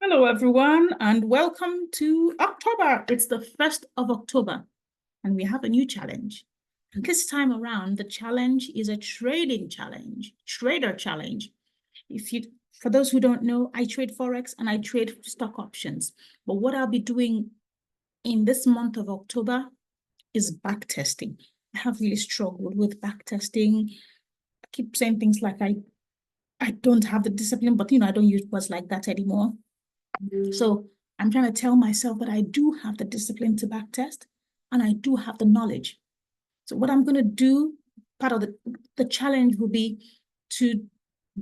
Hello, everyone, and welcome to October. It's the 1st of October, and we have a new challenge. And this time around, the challenge is a trading challenge, trader challenge. For those who don't know, I trade Forex and I trade stock options. But what I'll be doing in this month of October is back testing. I have really struggled with back testing. I keep saying things like I don't have the discipline, but I don't use words like that anymore. So I'm trying to tell myself that I do have the discipline to backtest and I do have the knowledge. So what I'm going to do, part of the challenge will be to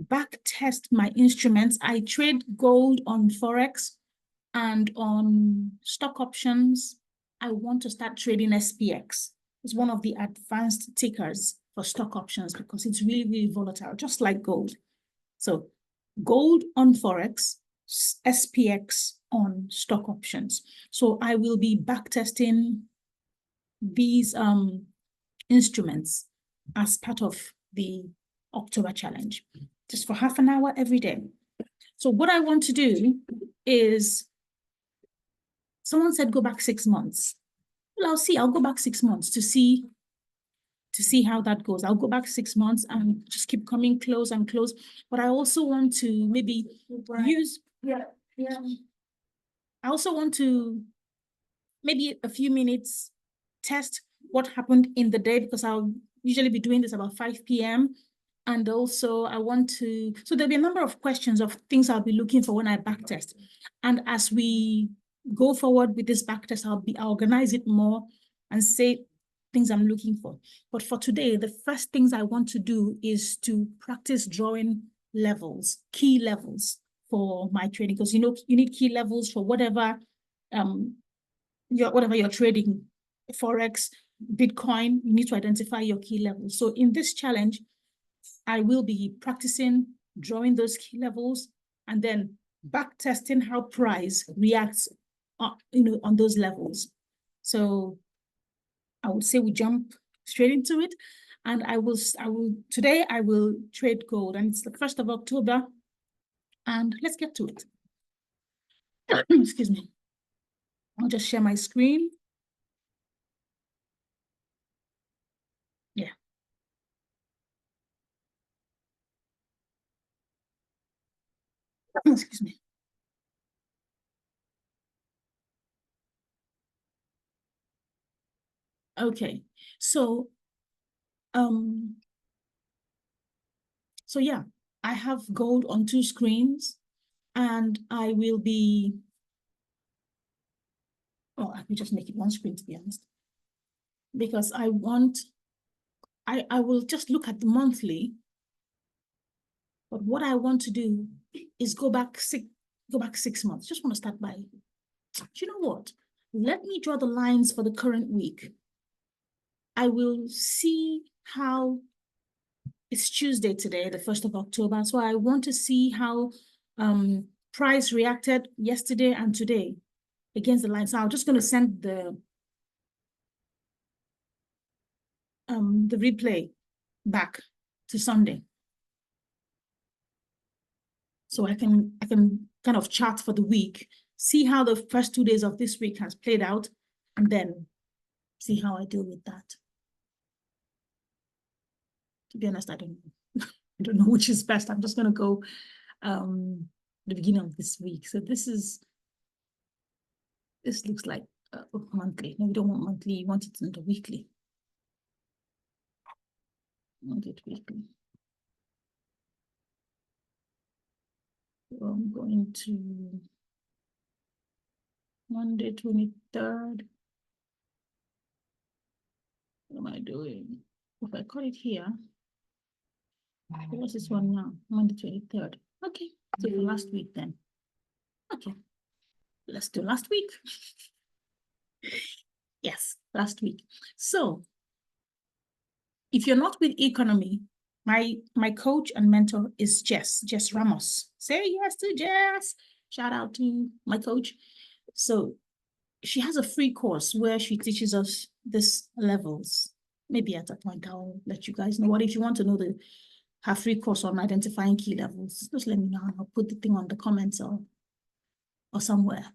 backtest my instruments. I trade gold on Forex and on stock options. I want to start trading SPX. It's one of the advanced tickers for stock options because it's really, really volatile, just like gold. So gold on Forex, SPX on stock options. So I will be backtesting these instruments as part of the October challenge, just for half an hour every day. So what I want to do is, someone said go back 6 months. Well, I'll go back 6 months to see how that goes. I'll go back 6 months and just keep coming close and close. But I also want to maybe I also want to maybe a few minutes test what happened in the day, because I'll usually be doing this about 5 p.m. And also I want to, so there'll be a number of questions of things I'll be looking for when I backtest. And as we go forward with this backtest, I'll organize it more and say things I'm looking for. But for today, the first things I want to do is to practice drawing levels, key levels for my trading, because you need key levels for whatever you're trading, Forex, Bitcoin. You need to identify your key levels. So in this challenge, I will be practicing drawing those key levels and then back testing how price reacts on those levels. So I would say we jump straight into it. And today I will trade gold, and it's the 1st of October. And let's get to it. Excuse me. I'll just share my screen. Yeah. Excuse me. Okay. So yeah, I have gold on 2 screens, and I will be, I can just make it 1 screen, to be honest, because I will just look at the monthly. But what I want to do is go back 6 months. Just want to start by, you know what? Let me draw the lines for the current week. I will see how, it's Tuesday today, the 1st of October. So I want to see how price reacted yesterday and today against the line. So I'm just going to send the replay back to Sunday, so I can kind of chart for the week, see how the first 2 days of this week has played out, and then see how I deal with that. To be honest, I don't know. I don't know which is best. I'm just going to go the beginning of this week. So this looks like monthly. No, we don't want monthly. You want it in the weekly. I want it weekly. So I'm going to Monday, 23rd. What am I doing? If I call it here, what's this one now? Monday, 23rd. Okay, so for last week then. Okay, let's do last week. Yes, last week. So if you're not with economy, my coach and mentor is Jess Ramos. Say yes to Jess. Shout out to my coach. So she has a free course where she teaches us these levels. Maybe at that point, I'll let you guys know. What if you want to know her free course on identifying key levels? Just let me know. I'll put the thing on the comments or or somewhere.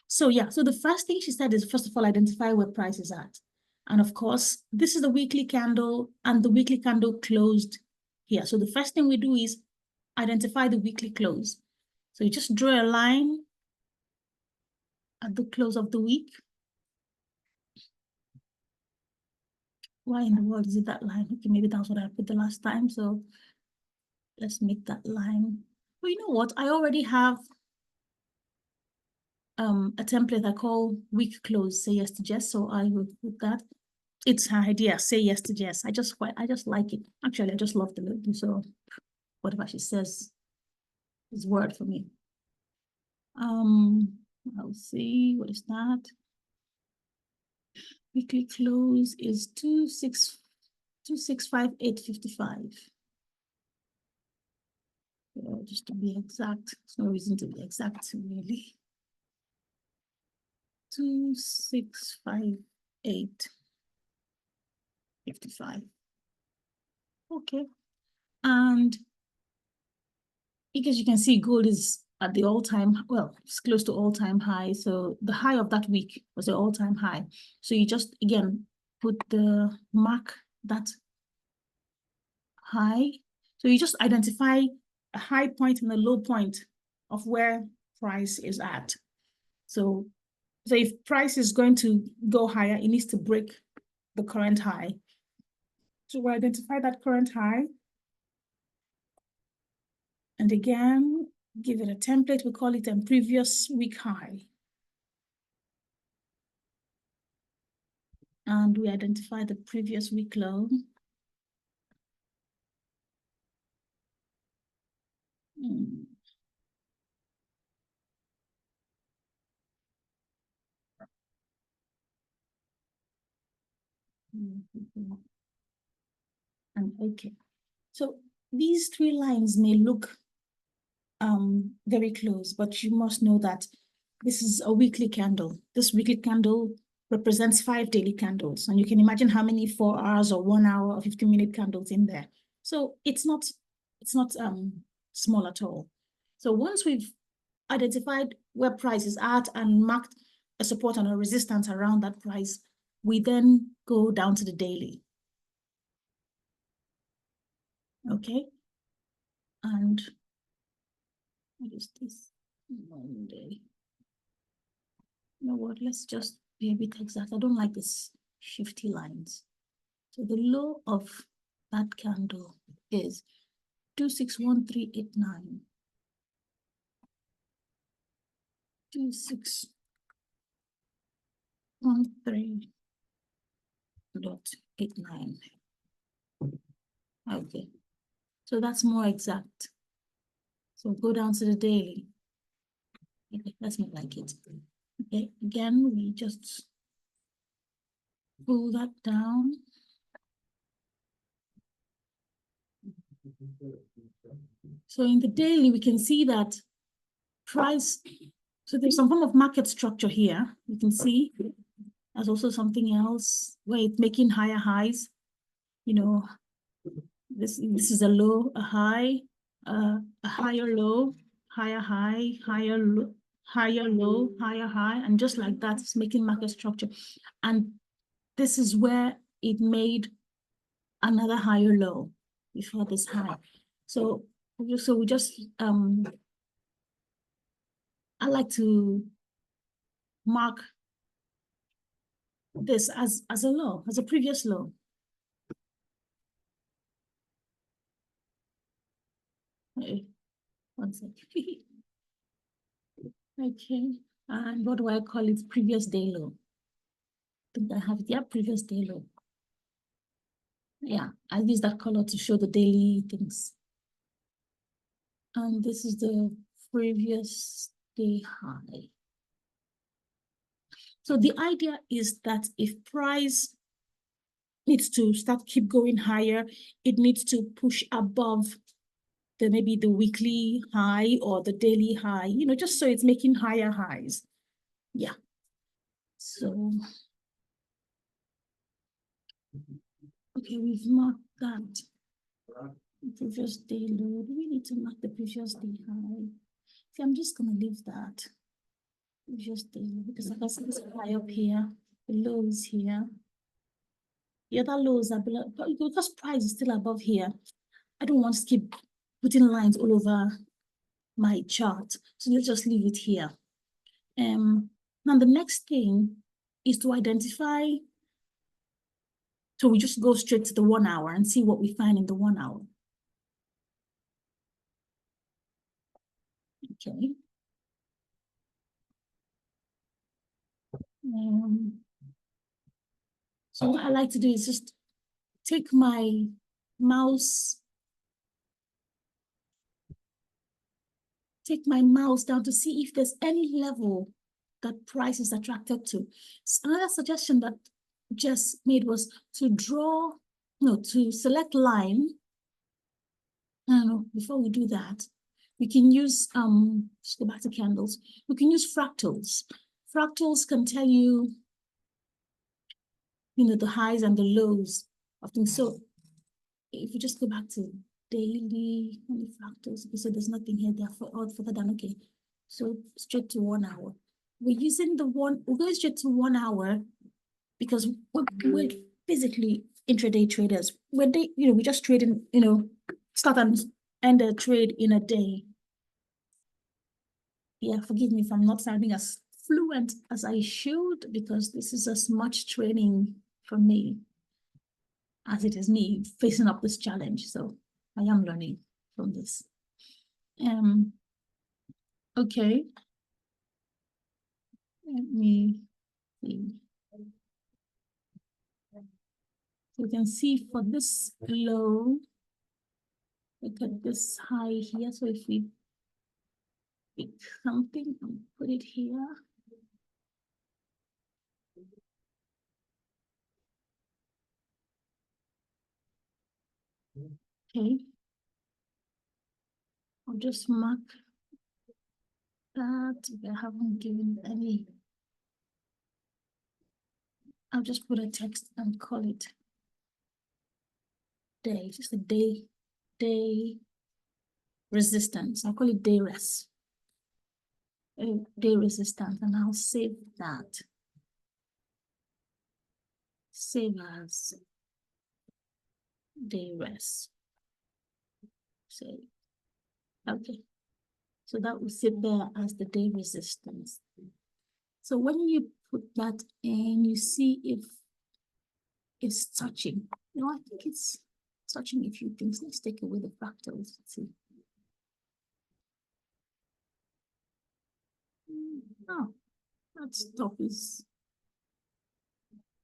So yeah, so the first thing she said is, first of all, identify where price is at. And of course, this is the weekly candle, and the weekly candle closed here. So the first thing we do is identify the weekly close. So you just draw a line at the close of the week. Why in the world is it that line? Okay, maybe that's what I put the last time. So let's make that line. Well, you know what? I already have a template I call week close, say yes to Jess. So I will put that. It's her idea, say yes to Jess. I just like it. Actually, I just love the look. So whatever she says is word for me. I'll see, what is that? Weekly close is 2658.55. Just to be exact, there's no reason to be exact, really. 2658.55. Okay. And because you can see gold is at the all-time, well, it's close to all-time high. So the high of that week was the all-time high. So you just, again, put the mark that high. So you just identify a high point and a low point of where price is at. So if price is going to go higher, it needs to break the current high. So we identify that current high. And again, give it a template. We call it a previous week high. And we identify the previous week low. And okay. So these three lines may look very close, but you must know that this is a weekly candle. This weekly candle represents 5 daily candles. And you can imagine how many 4 hours or 1 hour or 15-minute candles in there. So it's not small at all. So once we've identified where price is at and marked a support and a resistance around that price, we then go down to the daily. Okay. And what is this? Monday. You know what? Let's just be a bit exact. I don't like this shifty lines. So the low of that candle is 261389. 2613.89. Okay. So that's more exact. So go down to the daily. Okay, that's more like it. Okay, again, we just pull that down. So in the daily, we can see that price, so there's some form of market structure here. You can see there's also something else where it's making higher highs. You know, this is a low, a high, a higher low, higher high, higher low, higher low, higher high, and just like that, it's making market structure. And this is where it made another higher low before this high. So we just I like to mark this as a low, as a previous low. Okay, one second. Okay, and what do I call it? Previous day low. I think I have it. Yeah, previous day low. Yeah, I use that color to show the daily things. And this is the previous day high. So the idea is that if price needs to keep going higher, it needs to push above maybe the weekly high or the daily high, you know, just so it's making higher highs. Yeah. So, okay, we've marked that. Previous day low. Do we need to mark the previous day high? See, I'm just gonna leave that. Just because I can see this high up here. The low is here. The other lows are below, but because price is still above here, I don't want to keep putting lines all over my chart. So let's just leave it here. Now the next thing is to identify. So we just go straight to the 1 hour and see what we find in the 1 hour. Okay. So what I like to do is just take my mouse, down to see if there's any level that price is attracted to. So another suggestion that Jess made was to to select line. Before we do that, we can use, let's go back to candles. We can use fractals. Fractals can tell you, the highs and the lows of things. So if you just go back to daily, only fractals, okay, so there's nothing here there for all further than, okay. So straight to 1 hour. We're going straight to 1 hour because we're physically intraday traders. We just trade in, start and end a trade in a day. Yeah, forgive me if I'm not sounding as fluent as I should, because this is as much training for me as it is me facing up this challenge. So I am learning from this. Okay. Let me see. So you can see for this low, look at this high here. So if we pick something and put it here. Okay. I'll just mark that. I haven't given any. I'll just put a text and call it day, just a day resistance. I'll call it day rest. Day resistance, and I'll save that. Save as day rest. Save. Okay. So that will sit there as the day resistance. So when you put that in, you see if it's touching. I think it's touching a few things. Let's take away the fractals. Let's see. Oh, that stuff is,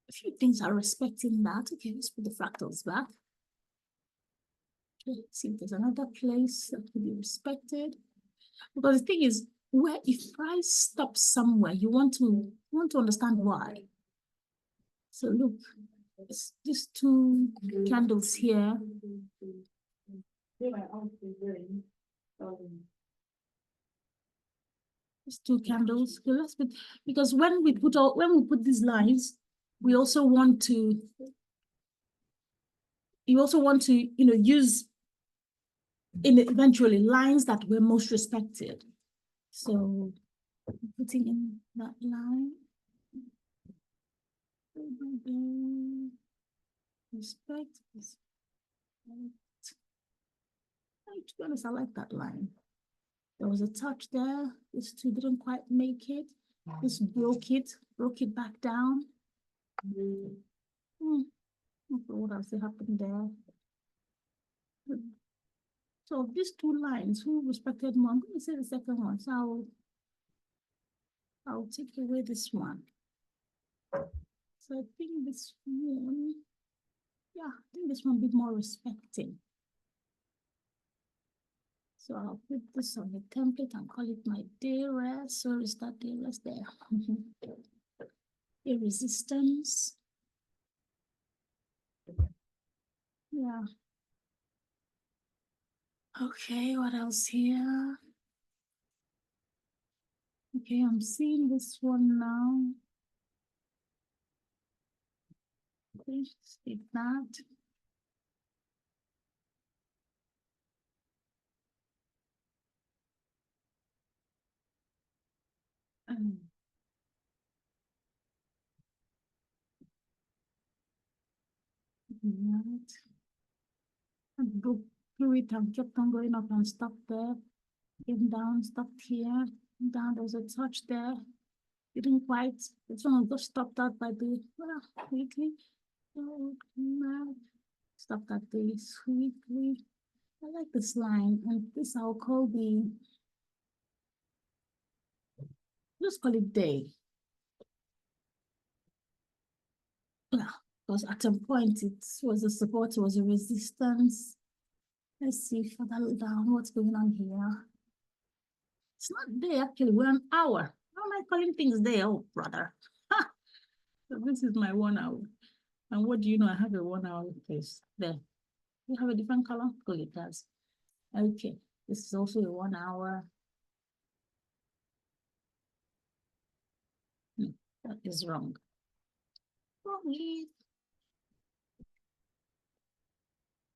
a few things are respecting that. Okay, let's put the fractals back. Okay, see if there's another place that can be respected. Because the thing is, if price stops somewhere, you want to understand why. So look, these two candles here. These two candles. Okay, let's put, because when we put these lines, we also want to. You also want to, use eventually lines that were most respected. So putting in that line. Respect. To be honest, I like that line. There was a touch there. This two didn't quite make it. This broke it back down. What else happened there? So these two lines, who respected more? I'm going to say the second one. So I'll take away this one. So I think this one, yeah, I think this one be more respecting. So I'll put this on the template and call it my day rest. So is that day rest there? A resistance. Yeah. Okay, what else here? Okay, I'm seeing this one now. Okay, just take that. Right. And go through it and kept on going up and stopped there. Came down, stopped here. Down, there's a touch there. Didn't quite. This one just stopped out by the weekly. Stopped at this weekly. I like this line, and this I'll call the, let's call it day. Yeah, because at some point it was a support, it was a resistance. Let's see further down what's going on here. It's not day, actually, we're an hour. How am I calling things day? Oh, brother. So this is my 1 hour. And what do you know? I have a 1 hour place there. You have a different color? Oh, it does. Okay, this is also a 1 hour. No, that is wrong. Wrong.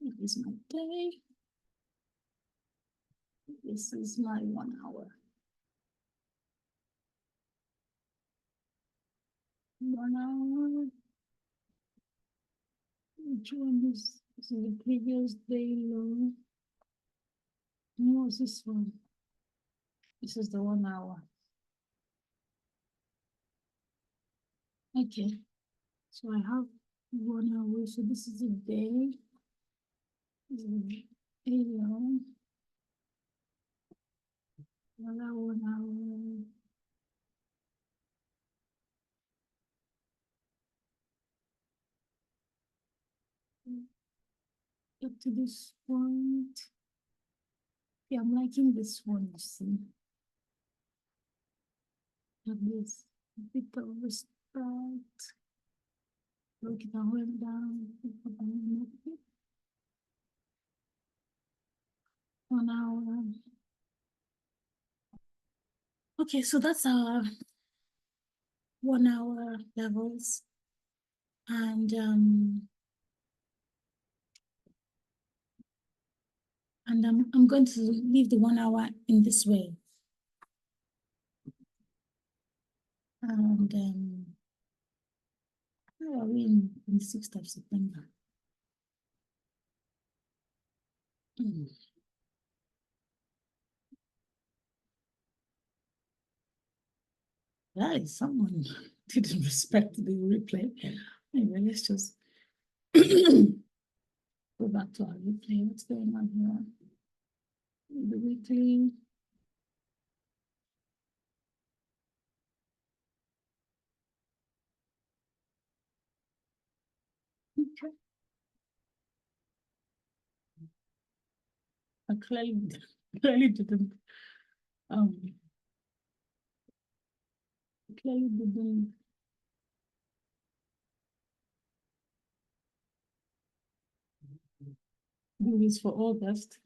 This is my day. This is my 1 hour. 1 hour. Which one is this? Is the previous day low? No, what's this one? This is the 1 hour. Okay, so I have 1 hour. So this is a day. This is AM. Another 1 hour. Up to this point. Yeah, I'm liking this one, you see. Have this bit of respect. Look it all down. 1 hour. Okay, so that's our 1 hour levels. And I'm going to leave the 1 hour in this way. And how are we in the 6th of September? That is someone didn't respect the replay. Anyway, let's just go back to our replay. What's going on here? The weekly. Okay. I clearly didn't clearly didn't do this for August.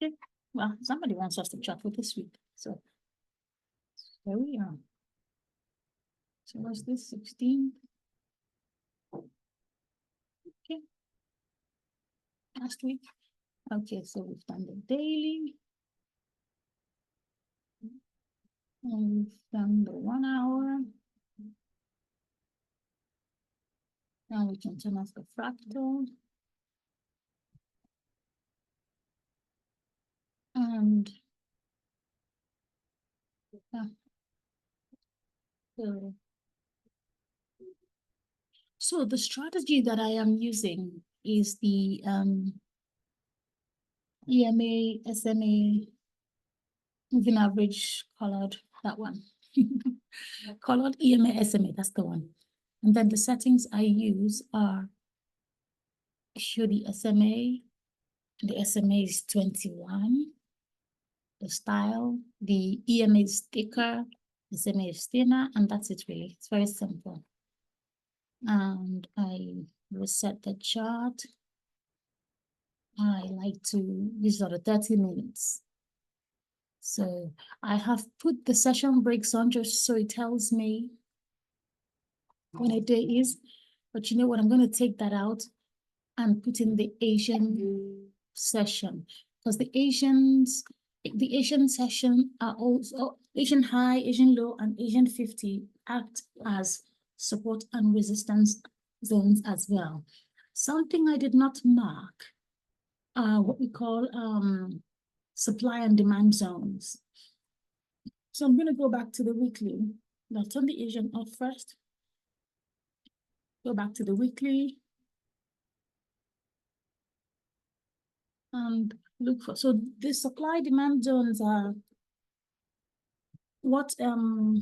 Okay. Well, somebody wants us to chat for this week. So there we are. So what's this? 16? Okay. Last week. Okay, so we've done the daily. And we've done the 1 hour. Now we can turn off the fractal. And so the strategy that I am using is the EMA, SMA, moving average colored, that one. Colored EMA, SMA, that's the one. And then the settings I use are show the SMA. The SMA is 21. The style, the EMA is thicker, the SMA is thinner, and that's it really. It's very simple. And I reset the chart. I like to, these are the 30 minutes. So I have put the session breaks on just so it tells me when a day is. But you know what? I'm going to take that out and put in the Asian session, because the Asian session are also Asian high, Asian low, and Asian 50 act as support and resistance zones as well. Something I did not mark are what we call supply and demand zones. So I'm going to go back to the weekly. Now turn the Asian off first. Go back to the weekly. And look for, so the supply demand zones are what an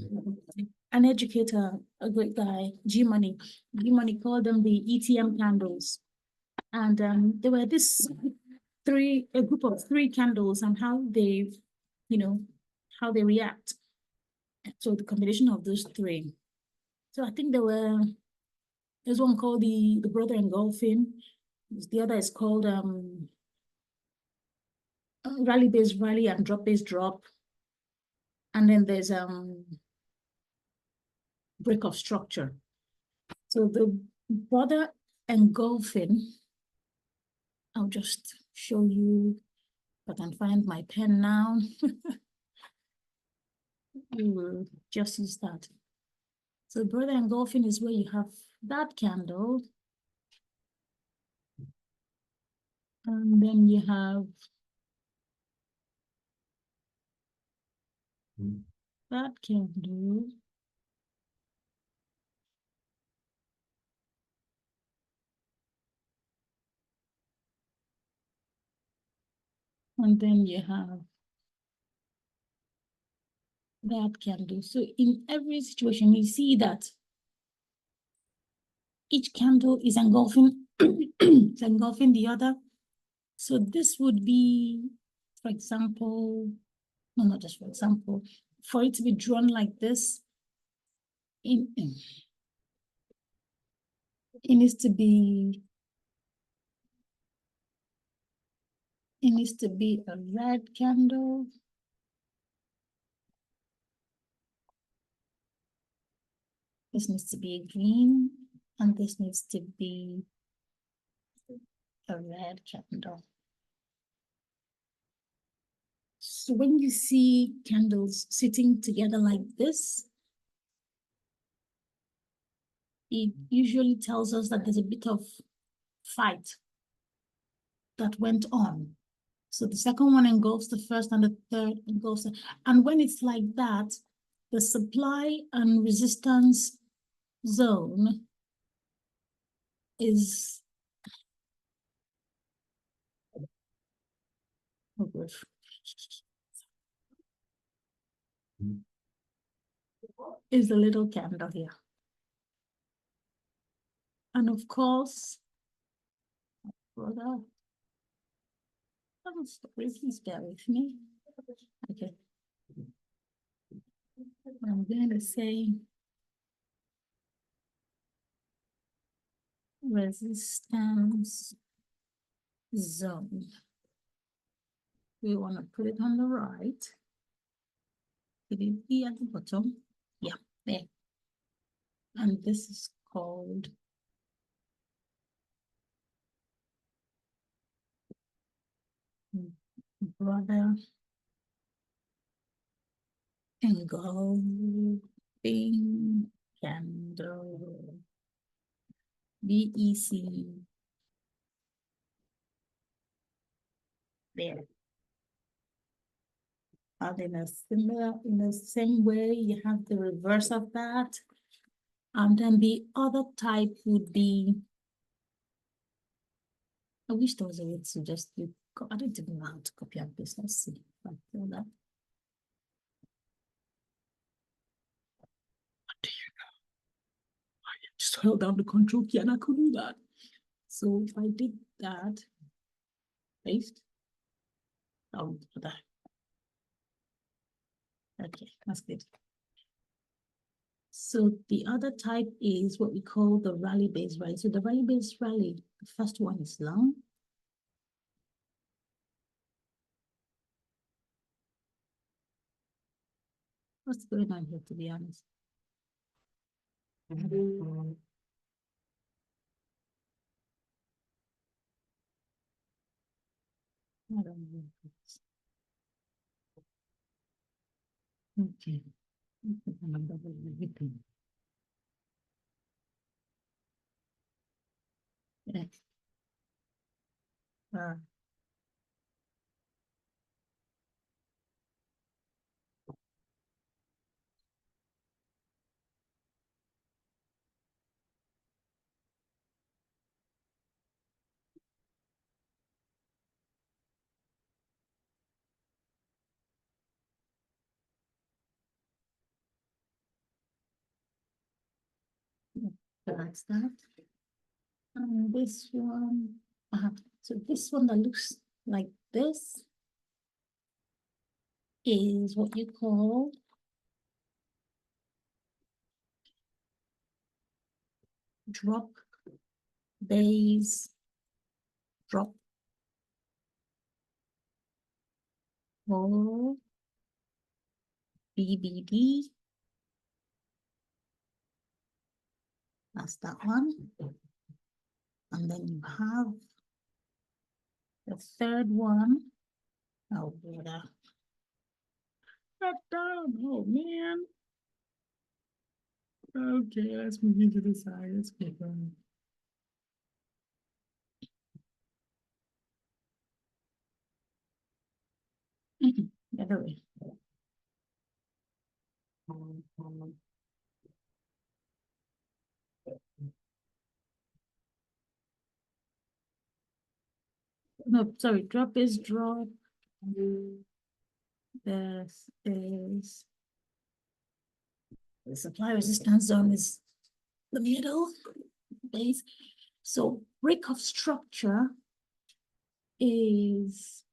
educator, a great guy, G-Money called them the ETM candles. And there were a group of three candles and how they, how they react. So the combination of those three. So I think there's one called the brother engulfing. The other is called rally-based rally and drop-based drop. And then there's break of structure. So the brother engulfing, I'll just show you if I can find my pen now. We will just use that. So brother engulfing is where you have that candle. And then you have that candle. And then you have that candle. So in every situation, you see that each candle is engulfing, it's engulfing the other. So this would be, for example, no, not just for example, for it to be drawn like this, it needs to be a red candle. This needs to be a green, and this needs to be a red candle. So when you see candles sitting together like this, it usually tells us that there's a bit of fight that went on. So the second one engulfs the first and the third engulfs. And when it's like that, the supply and resistance zone is is the little candle here. And of course, brother, please bear with me. Okay. I'm going to say resistance zone. We want to put it on the right. Could it be at the bottom? Yeah, there. And this is called brother engulfing candle. BEC. There. And in the same way, you have the reverse of that. And then the other type would be, I wish there was a way to just, I don't even know how to copy and paste. Let's see if I feel that. What do you know? I just held down the control key and I could do that. So if I did that, paste, I'll do that. Okay, that's good. So the other type is what we call the rally-based rally. So the rally-based rally, the first one is long. What's going on here, to be honest? I don't know. Okay. Yeah. So that's that. And this one, so this one that looks like this is what you call drop base drop or BBD. That's that one. And then you have the third one. Oh, water. That down. Oh, man. Okay, let's move into the side. Let's keep going. The other way. No, sorry, drop is drop. This is the supply resistance zone is the middle base. So break of structure is,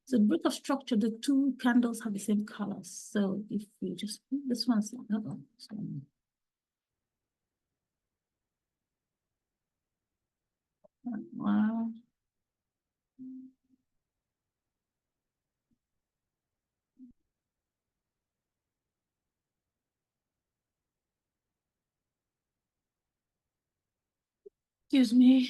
so break of structure, the two candles have the same colors. So if you just, this one's like, wow. Excuse me.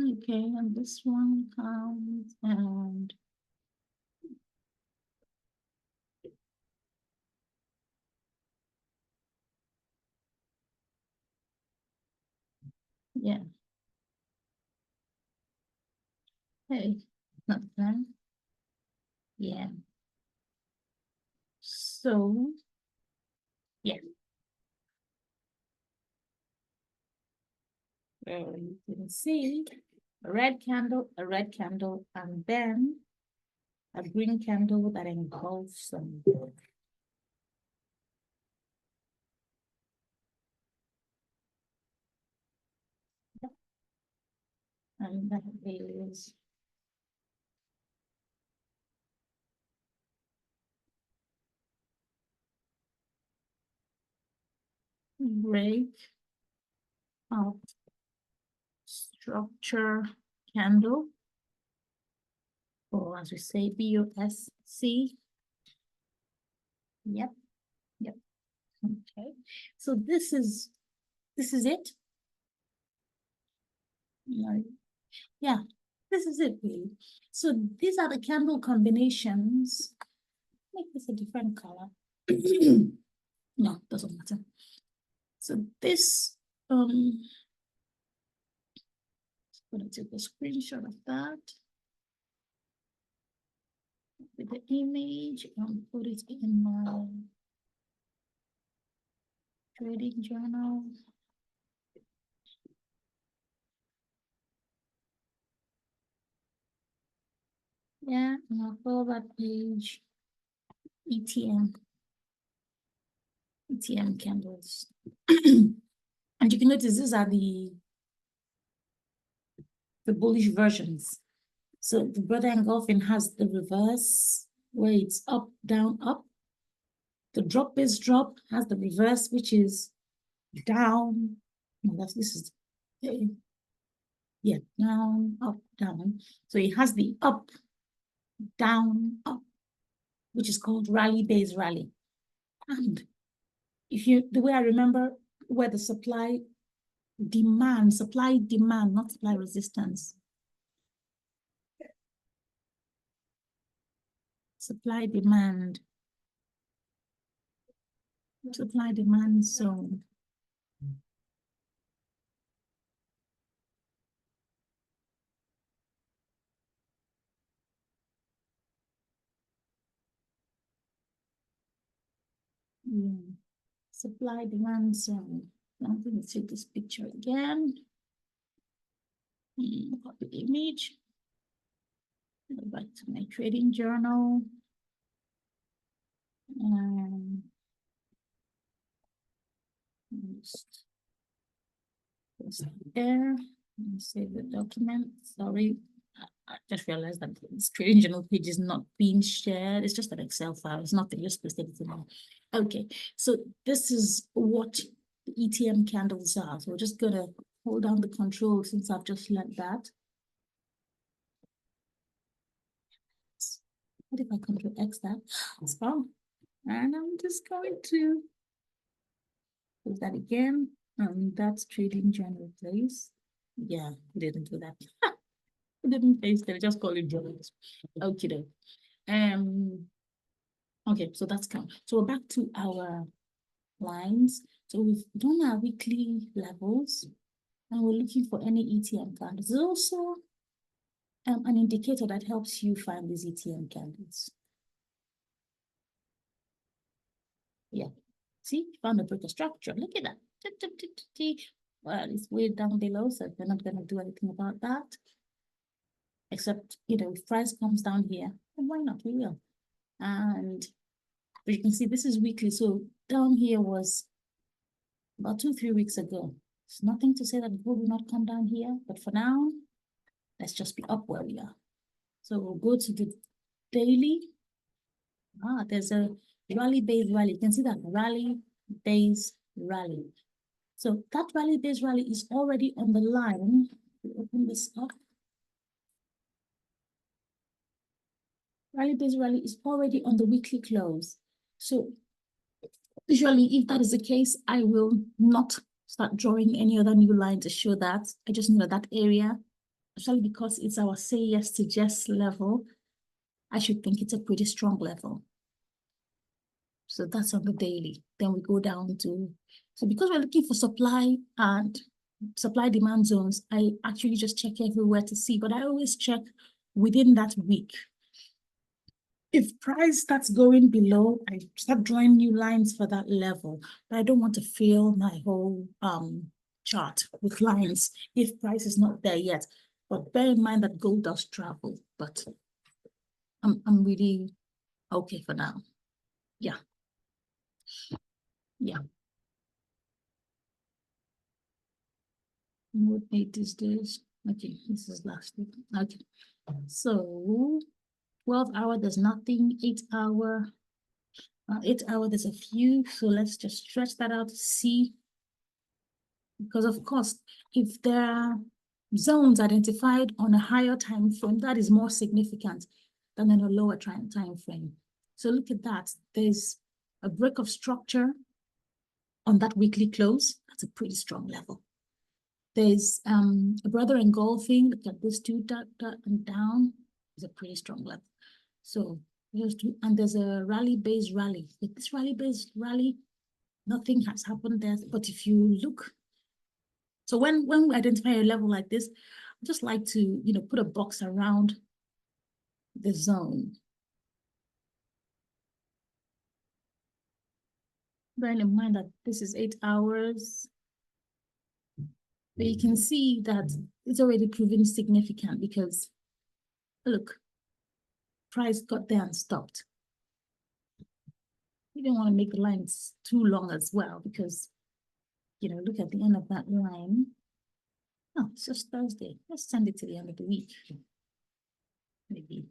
Okay, and this one comes and yeah. Hey, not bad. Yeah. So yeah. Well, you can see a red candle, and then a green candle that engulfs them. And that is break of structure candle, or as we say, BOSC. Yep, yep. Okay, so this is it. Yeah, this is it really. So these are the candle combinations. Make this a different color. No, doesn't matter. So this, I'm gonna take a screenshot of that with the image and put it in my trading journal. Yeah, and I'll call that page ETM candles. And you can notice these are the bullish versions. So the brother engulfing has the reverse where it's up, down, up. The drop base drop has the reverse, which is down. No, this is yeah, down, up, down. So it has the up down, up, which is called rally-based rally. And the way I remember where the supply demand, not supply resistance. Supply demand zone. Supply demand zone. I'm going to take this picture again. Copy the image. Go back to my trading journal. Just there. Save the document. Sorry, I just realized that this trading journal page is not being shared. It's just an Excel file. It's not the just listed it now. Okay, so this is what the ETM candles are. So we're just gonna hold down the control since I've just learned that. What if I Control X that? It's fine. And I'm just going to do that again. That's trading journal, please. Yeah, we didn't do that. We didn't paste it, just call it journals. Okay, okay, so that's count. So we're back to our lines. So we've done our weekly levels and we're looking for any ETM candles. There's also an indicator that helps you find these ETM candles. Yeah, see, found a breaker structure. Look at that. Well, it's way down below, so we're not going to do anything about that. Except, if price comes down here, then why not? We will. And but you can see this is weekly. So down here was about 2-3 weeks ago. It's nothing to say that gold will not come down here, but for now, let's just be up where we are. So we'll go to the daily. There's a rally-based rally. You can see that rally-based rally. So that rally-based rally is already on the line. We'll open this up. Rally-based rally is already on the weekly close. So usually, if that is the case, I will not start drawing any other new line to show that. I just know that area, especially because it's our say yes to yes level, I should think it's a pretty strong level. So that's on the daily. Then we go down to, so because we're looking for supply and supply demand zones, I actually just check everywhere to see, but I always check within that week. If price starts going below, I start drawing new lines for that level, but I don't want to fill my whole chart with lines if price is not there yet. But bear in mind that gold does travel, but I'm really okay for now. Yeah. Yeah. What date is this? Okay, this is last week. Okay. So 12-hour, there's nothing. 8-hour. 8-hour, there's a few. So let's just stretch that out to see. Because of course, if there are zones identified on a higher time frame, that is more significant than in a lower time frame. So look at that. There's a break of structure on that weekly close. That's a pretty strong level. There's a brother engulfing. Look at this two, and down. Is a pretty strong level. So and there's a rally-based rally. With this rally-based rally, nothing has happened there. But if you look, so when we identify a level like this, I just like to put a box around the zone. Bearing in mind that this is 8 hours, but you can see that it's already proven significant because look, price got there and stopped. You don't want to make the lines too long as well because look at the end of that line. Oh, it's just Thursday. Let's send it to the end of the week. Maybe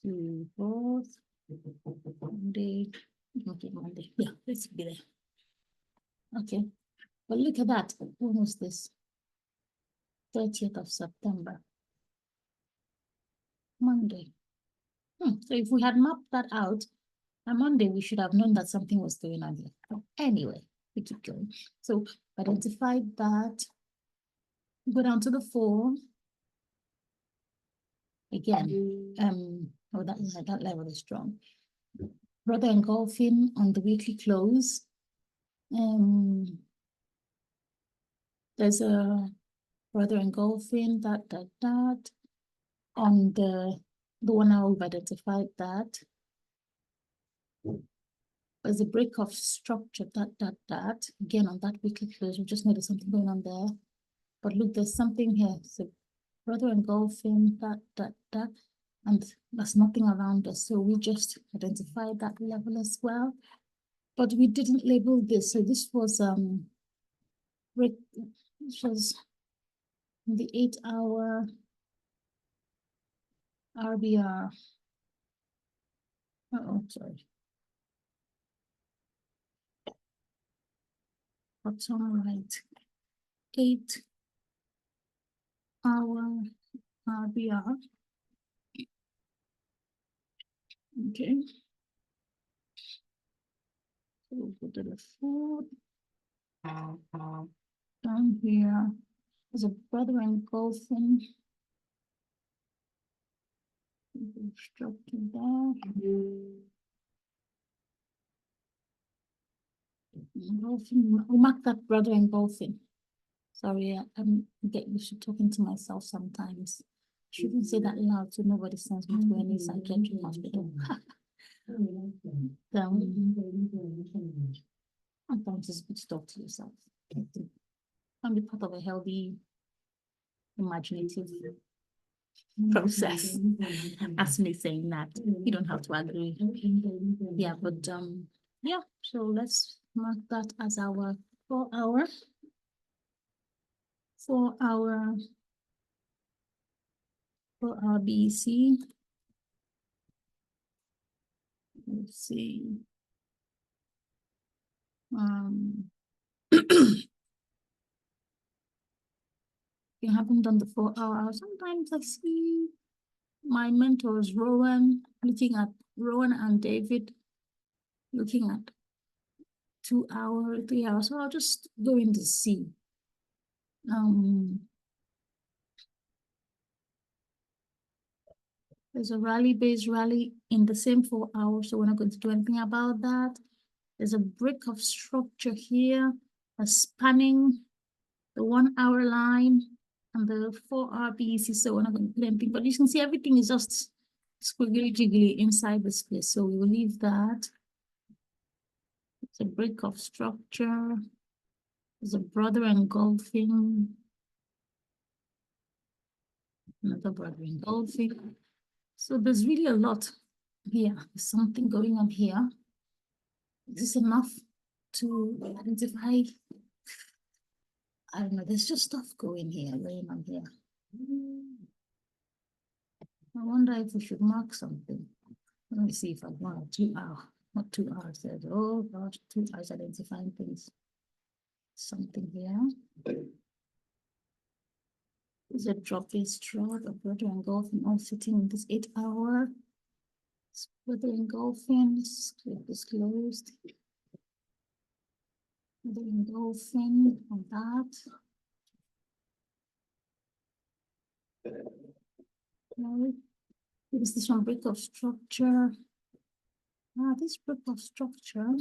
2, 4, Monday. Okay, Monday. Yeah, let's be there. Okay, but look at that. When was this? 30th of September. Monday. So if we had mapped that out, on Monday, we should have known that something was going on here. But anyway, we keep going. So identify that. Go down to the 4. Again, that level is strong. Brother engulfing on the weekly close. There's a brother engulfing that on the one hour we've identified that. There's a break of structure that again on that weekly close. We just know there's something going on there. But look, there's something here. So brother engulfing that, and there's nothing around us. So we just identified that level as well. But we didn't label this. So this was break, this was the 8-hour RBR. Oh, sorry. Bottom right. 8-hour RBR. Okay. So we'll go to the 4. Down here, there's a brother engulfing. Structure there. Engulfing. We'll mark that brother engulfing. Sorry, I'm getting used to talking to myself sometimes. Shouldn't say that loud so nobody sends me to any psychiatric hospital. Sometimes it's good to talk to yourself. And be part of a healthy, imaginative process. As me saying that, you don't have to agree. Yeah, but yeah, so let's mark that as our 4-hour. 4-hour BC. Let's see. You haven't done the 4-hour. Sometimes I see my mentors, Rowan and David, looking at 2-hour, 3 hours. So I'll just go in to see. There's a rally-based rally in the same 4 hours, so we're not going to do anything about that. There's a break of structure here, a spanning the 1-hour line and the 4-hour BEC, so we're not going to do anything, but you can see everything is just squiggly jiggly inside this place, so we will leave that. It's a break of structure. There's a brother engulfing. Another brother engulfing. So there's really a lot here. There's something going on here. Is this enough to identify? I don't know, there's just stuff going on here. I wonder if we should mark something. Let me see if I want 2 hours, not 2 hours. Oh gosh, 2 hours identifying things. Something here. Is a drop-based straw, a brother engulfing, all sitting in this 8-hour. Brother engulfing, is closed. Brother engulfing on that. No, is this one break of structure? This break of structure.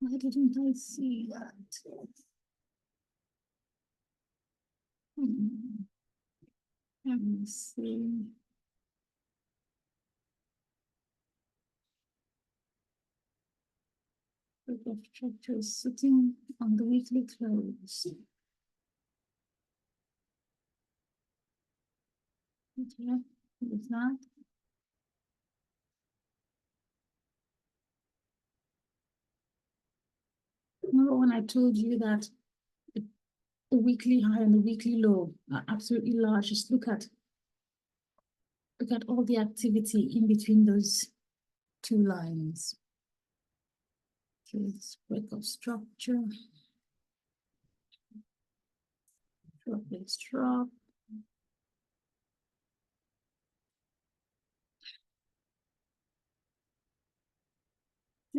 Why didn't I see that? Let me see. Break of structure is sitting on the weekly close. Okay, is that? Remember when I told you that the weekly high and the weekly low are absolutely large? Just look at all the activity in between those 2 lines. Okay, let's break of structure. Drop, let's drop.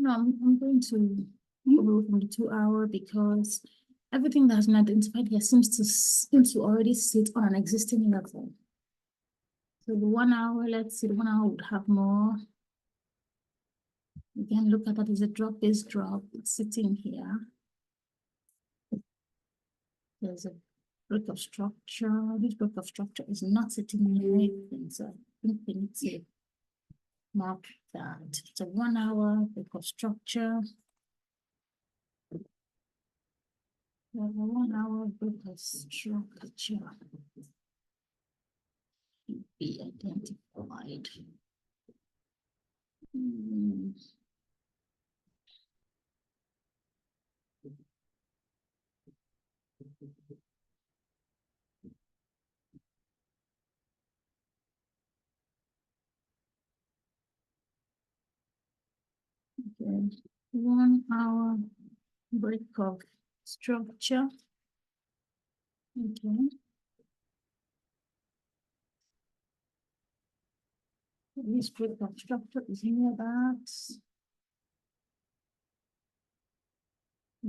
I'm going to move away from the 2 hour because everything that has been identified here seems to already sit on an existing level. So the 1 hour, let's see, the 1 hour would have more. You can look at that as a drop-based drop. It's sitting here. There's a break of structure. This break of structure is not sitting in anything, so I think we need to mark that. It's a 1 hour break of structure. A 1 hour break of structure should be identified. Okay. 1 hour break of structure. Okay. This break of structure is near that.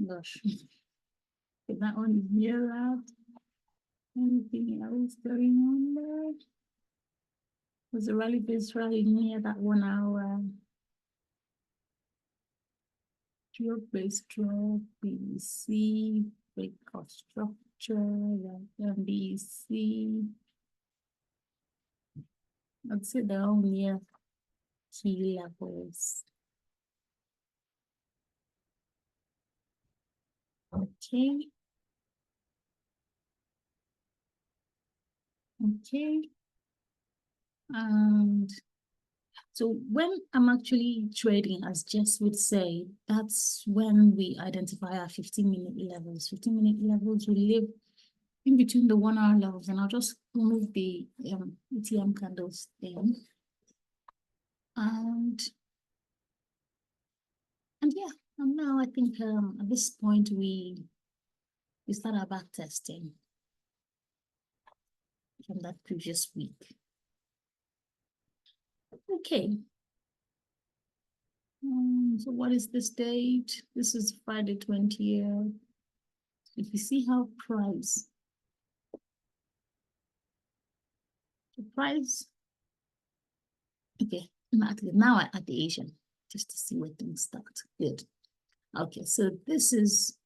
Gosh. Okay, that one is near that. Anything else going on there? Was the rally base rally near that 1 hour? Drop base drop, BC, break of structure, BC. I'd say they're all near key levels. Okay. Okay. And so when I'm actually trading, as Jess would say, that's when we identify our 15-minute levels. 15-minute levels, we live in between the 1 hour levels, and I'll just move the ETM candles in. And yeah, and now I think at this point we start our back testing from that previous week. Okay. So what is this date? This is Friday 20th. If you see how the price, okay, now I add the Asian just to see where things start. Good. Okay, so this is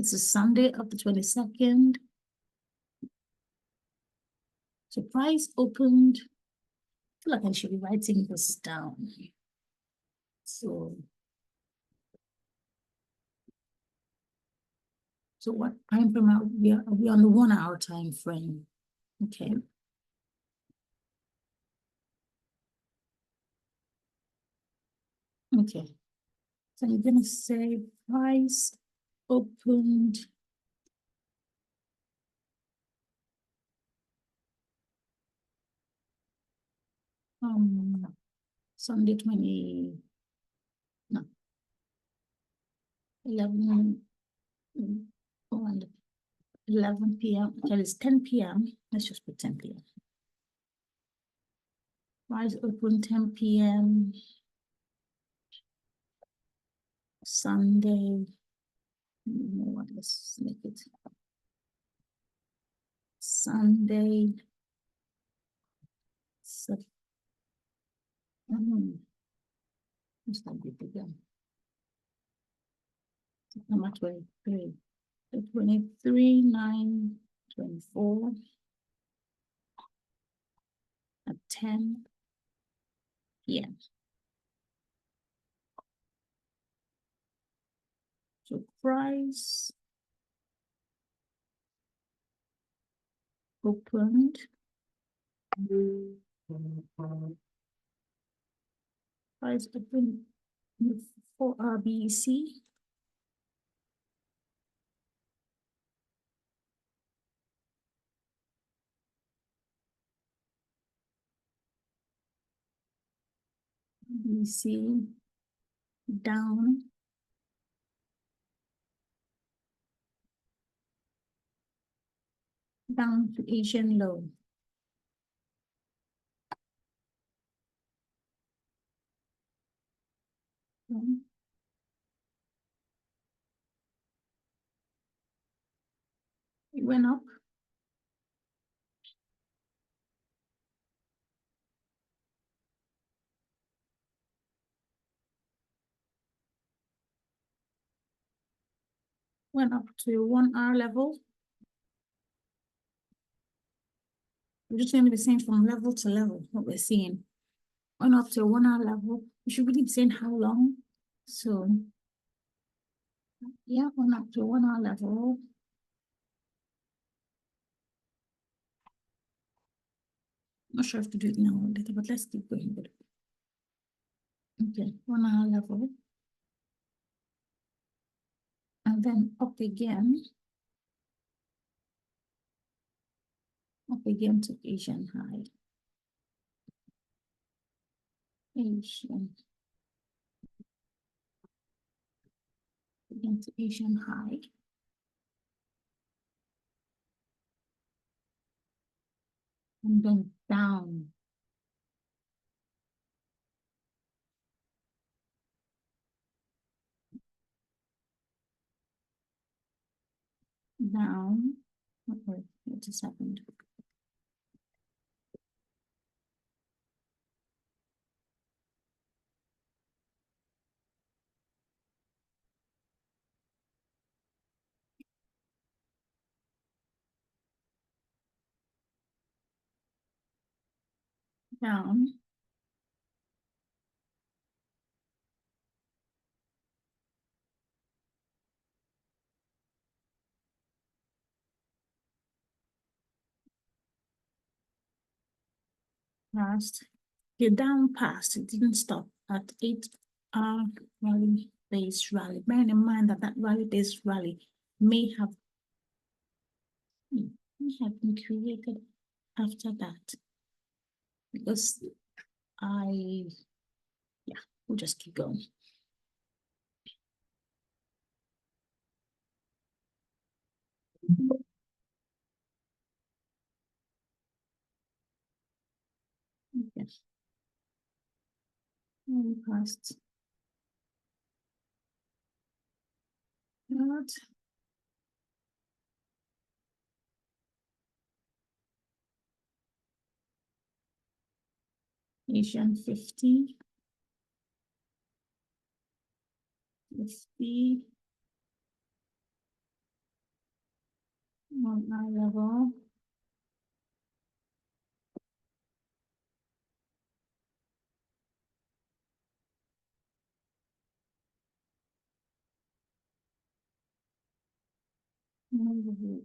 Sunday of the 22nd. So price opened. I feel like I should be writing this down. So what time frame are we on the 1 hour time frame? Okay. Okay. So I'm gonna say price opened Sunday 11 p.m. Okay, it's 10 p.m. Let's just put 10 p.m. Price open 10 p.m. Sunday. You know what? Let's make it Sunday. So, let's not be again. Number 23. 23/9/24 at 10 p.m. So price opened. Price opened for RBC. BC down to Asian low. down. It went up. Went up to 1 hour level. We're just going to be seeing from level to level what we're seeing. Went up to 1 hour level. We should really be saying how long. So, yeah, went up to 1 hour level. Not sure if to do it now or later, but let's keep going with it. Okay, 1 hour level. And then up again. Up again to Asian high. Asian. Again to Asian high. And then down. Down. Okay, what just happened? Down. Past. Okay, down past. It didn't stop at 8 rally base rally. Bearing in mind that that rally base rally may have been created after that, because we'll just keep going. Yes. Past. Not. Asian 50. 50. 1 eye level.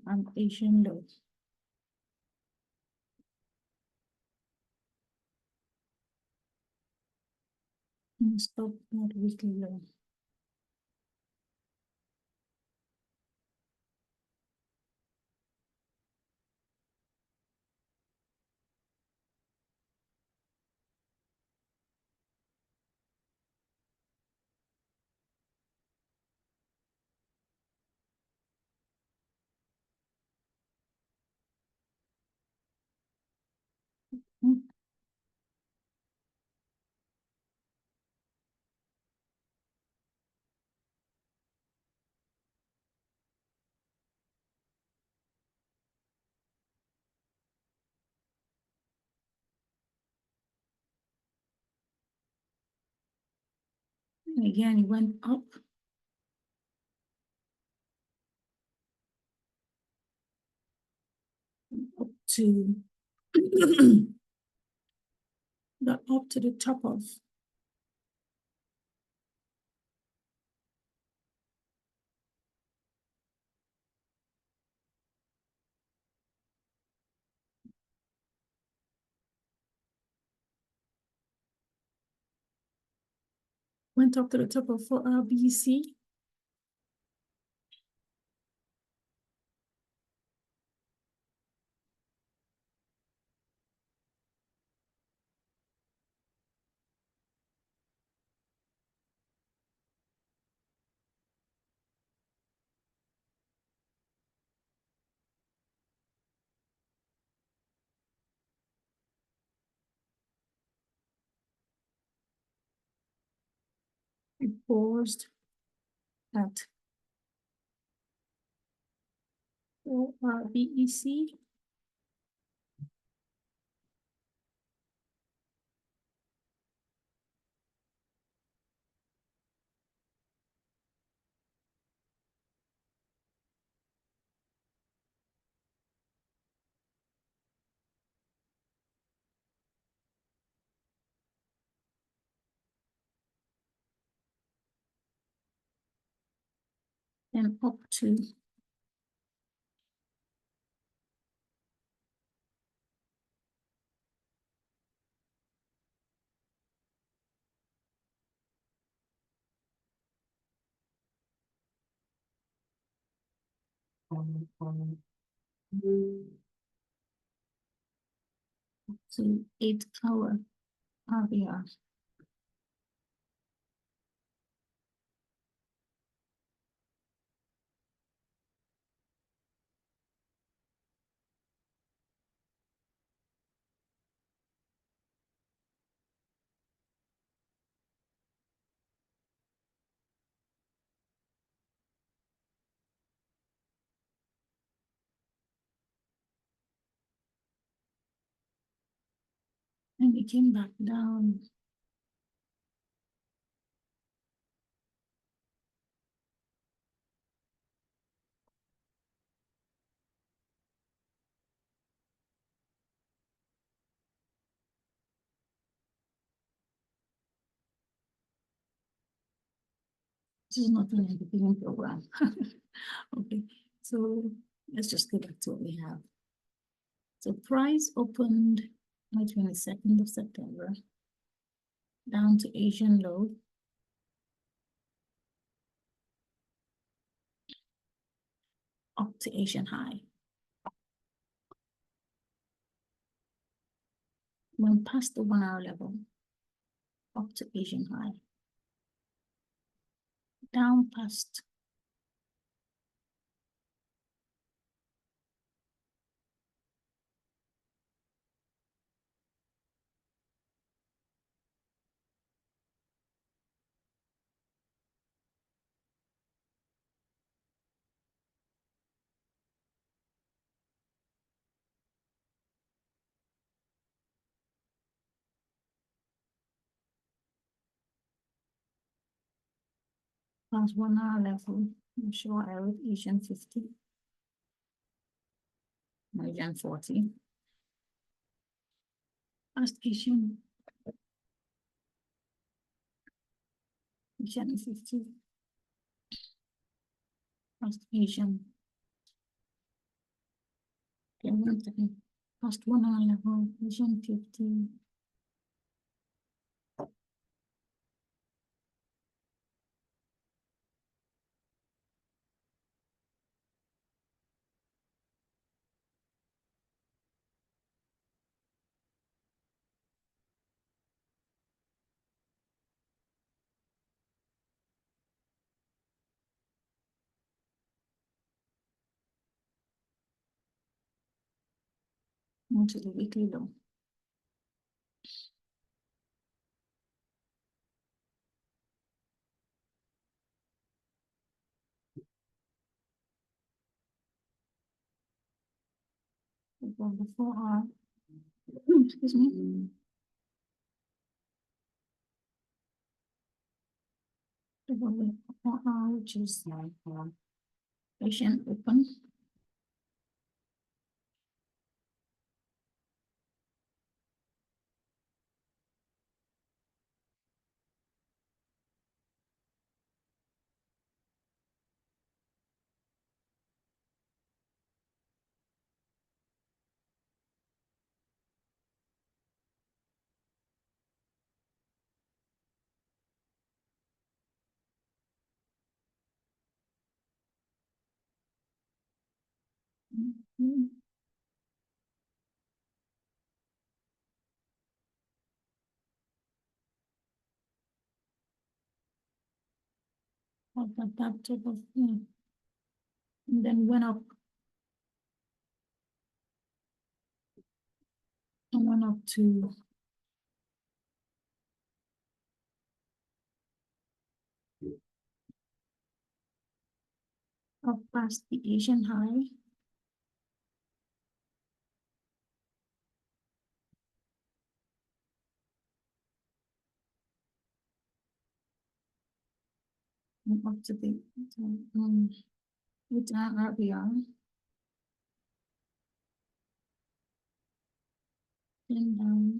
And Asian low. And stop that weekly low. And again, it went up. Up to up to the top of. Went up to the top of 4 BC. It paused at ORBEC. Then up to to 8-hour RBR. And it came back down. This is not an independent program. Okay, so let's just go back to what we have. So price opened on the 22nd of September, down to Asian low, up to Asian high. Went past the 1 hour level, up to Asian high. Down past past 1 hour level. I'm sure I wrote Asian 50, Asian 40. Past Asian 50. Past Asian. Okay, 1 second. Past 1 hour level, Asian 50. Onto the weekly low. Above the 4 hour. Excuse me. Above the 4 hour, which is Asian open. Mhm. That type of thing. And then went up and went up to Up past the Asian high. And up to the where we are. Then down.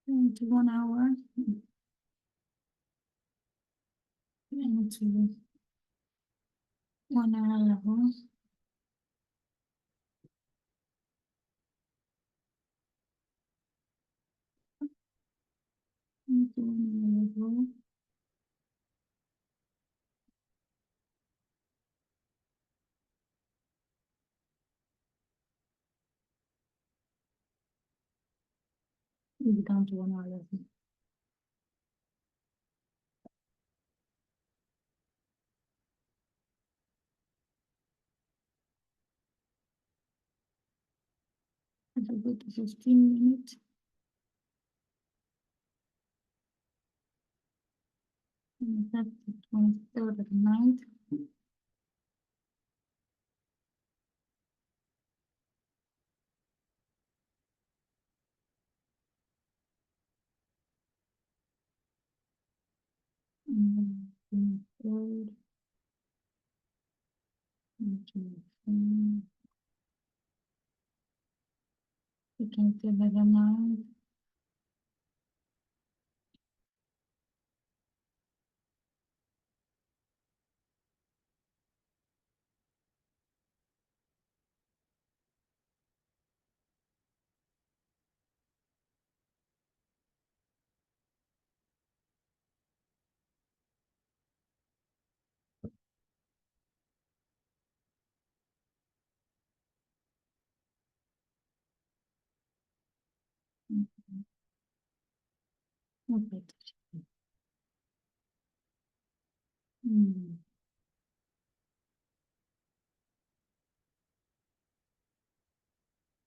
Into 1 hour. Into 1 hour level. Into 1 hour level. Maybe down to 1 hour level. If I go to 15 minutes. And that's the 23rd of the 9th. And then 23rd. You can say that the 9th. Okay.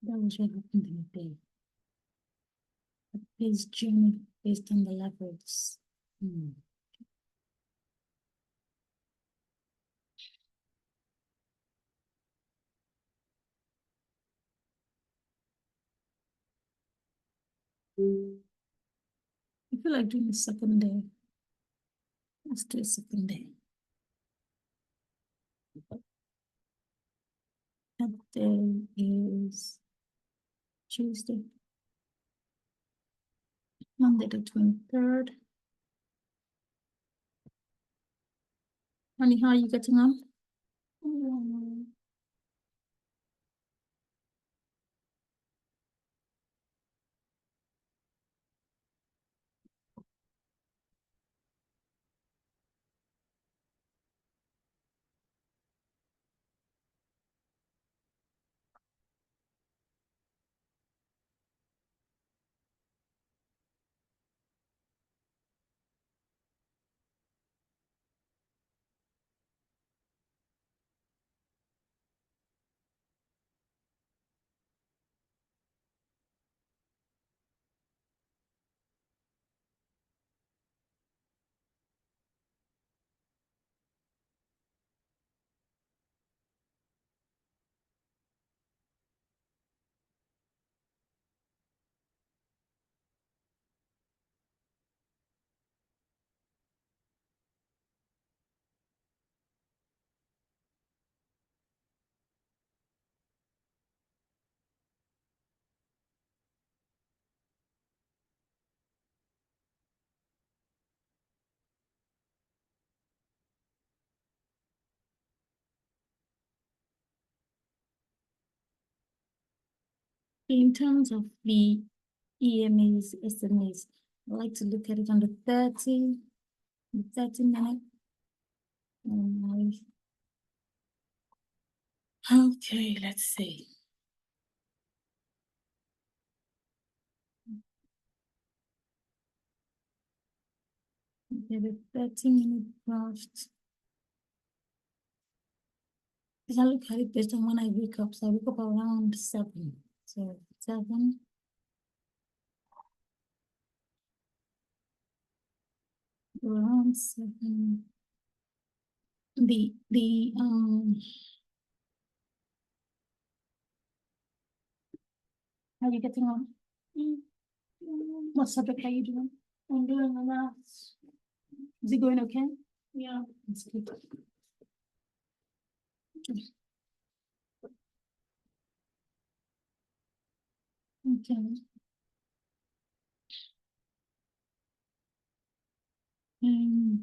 That was what happened in the day. His journey based on the levels. I feel like doing the second day. Let's do a second day. That day is Tuesday. Monday the 23rd. Honey, how are you getting on? In terms of the EMAs, SMAs, I like to look at it on the 30-minute. Okay, let's see. Okay, the 30-minute draft. If I look at it based on when I wake up, so I wake up around 7. So 7. Around 7. How are you getting on? What subject are you doing? I'm doing the maths. Is it going okay? Yeah. That's good. Okay.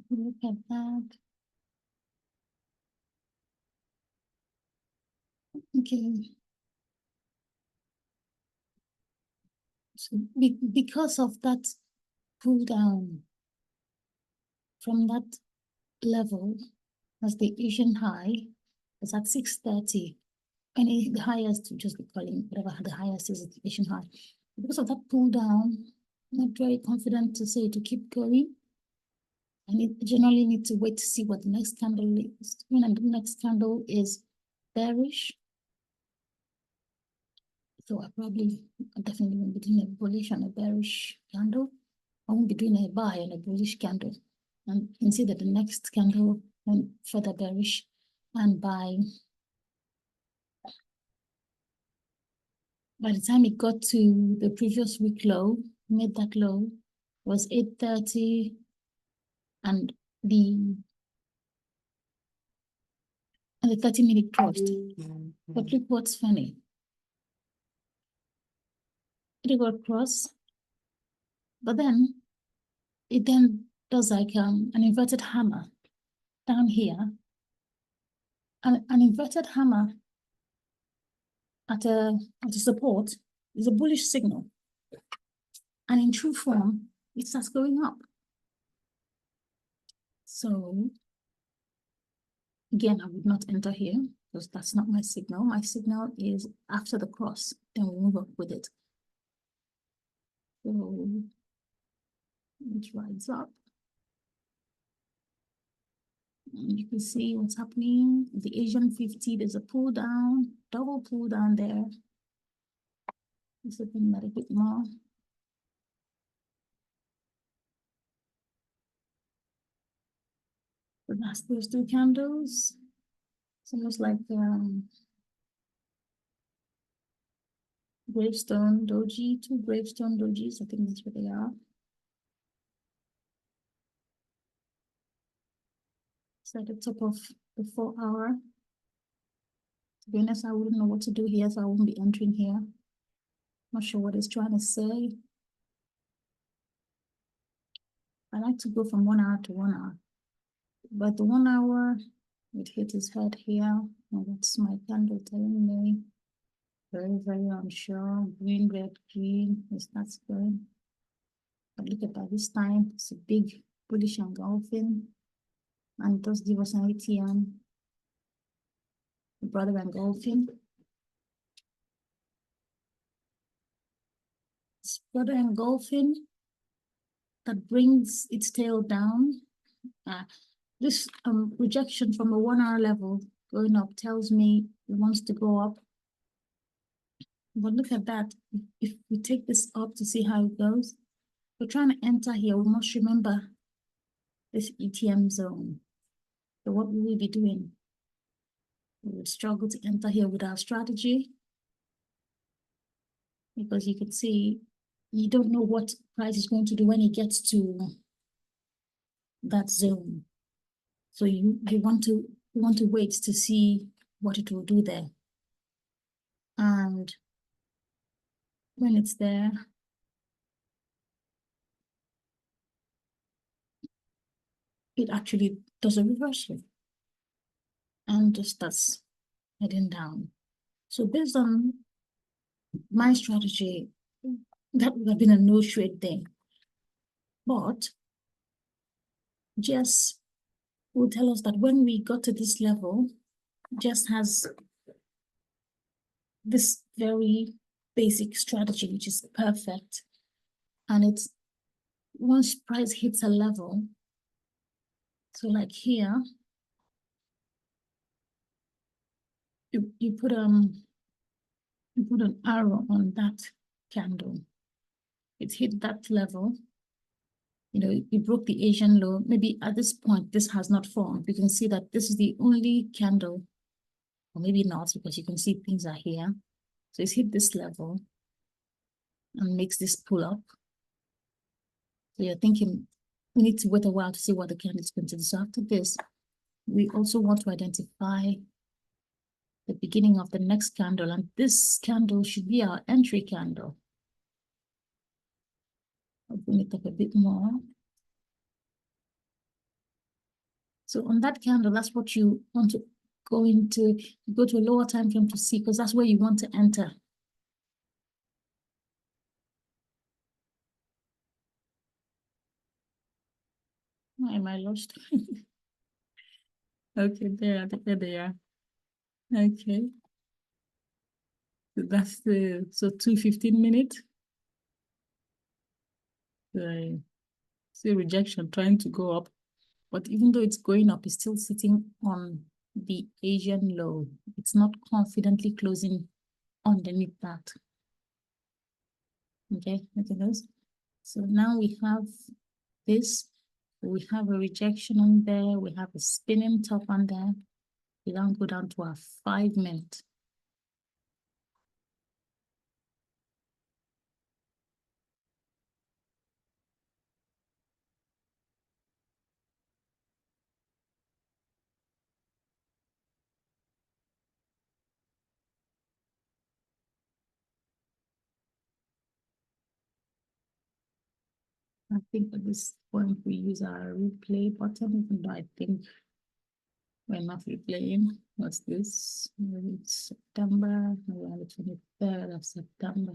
Look at that. Okay. So because of that pull down from that level, as the Asian high is at 630, and the highest, just be calling whatever the highest is, the Asian high. Because of that pull down, I'm not very confident to say to keep going. I generally need to wait to see what the next candle is. When the next candle is bearish, so I definitely won't be doing a bullish and a bearish candle. I won't be doing a buy and a bullish candle. And you can see that the next candle went further bearish and buy. By the time it got to the previous week low, made that low, was 830, and the 30-minute crossed. But look what's funny. It got cross, but then it then does like an inverted hammer down here. An inverted hammer at a support is a bullish signal. And in true form, it starts going up. So again, I would not enter here because that's not my signal. My signal is after the cross, then we move up with it. So it rides up. And you can see what's happening. The Asian 50, there's a pull down, double pull down there. Let's open that a bit more. The last those 2 candles. It's almost like gravestone doji, 2 gravestone dojis. I think that's what they are. So at the top of the 4-hour. To be honest, I wouldn't know what to do here, so I won't be entering here. Not sure what it's trying to say. I like to go from 1 hour to 1 hour. But the 1 hour, it hit his head here. And that's my candle telling me. Very, very unsure. Green, red, green. Yes, that's good. But look at that this time. It's a big bullish engulfing. And it does give us an ATM. Brother engulfing. It's brother engulfing that brings its tail down. This rejection from a 1 hour level going up tells me it wants to go up. But look at that. If we take this up to see how it goes, we're trying to enter here. We must remember this ETM zone. So what will we be doing? We would struggle to enter here with our strategy because you can see you don't know what price is going to do when it gets to that zone. So you want to wait to see what it will do there. And when it's there, it actually does a reversal and just starts heading down. So based on my strategy, that would have been a no trade thing. But Jess will tell us that when we got to this level, Jess has this very basic strategy, which is perfect. And it's once price hits a level, So like here, you put an arrow on that candle. It hit that level. You know, it broke the Asian low. Maybe at this point, this has not formed. You can see that this is the only candle, or maybe not, because you can see things are here. So it's hit this level and makes this pull up. So you're thinking, we need to wait a while to see what the candle is going to do. So after this, we also want to identify the beginning of the next candle, and this candle should be our entry candle. I'll bring it up a bit more. So on that candle, that's what you want to go into, go to a lower time frame to see, because that's where you want to enter. Why am I lost? Okay, there they are. Okay. So that's the, so 2:15 minutes. See rejection trying to go up, but even though it's going up, it's still sitting on the Asian low. It's not confidently closing underneath that. Okay, look at those. So now we have this. We have a rejection on there. We have a spinning top on there. We now go down to our 5 minute. I think at this point we use our replay button, even though I think we're not replaying. What's this? Maybe it's September. We're on the 23rd of September.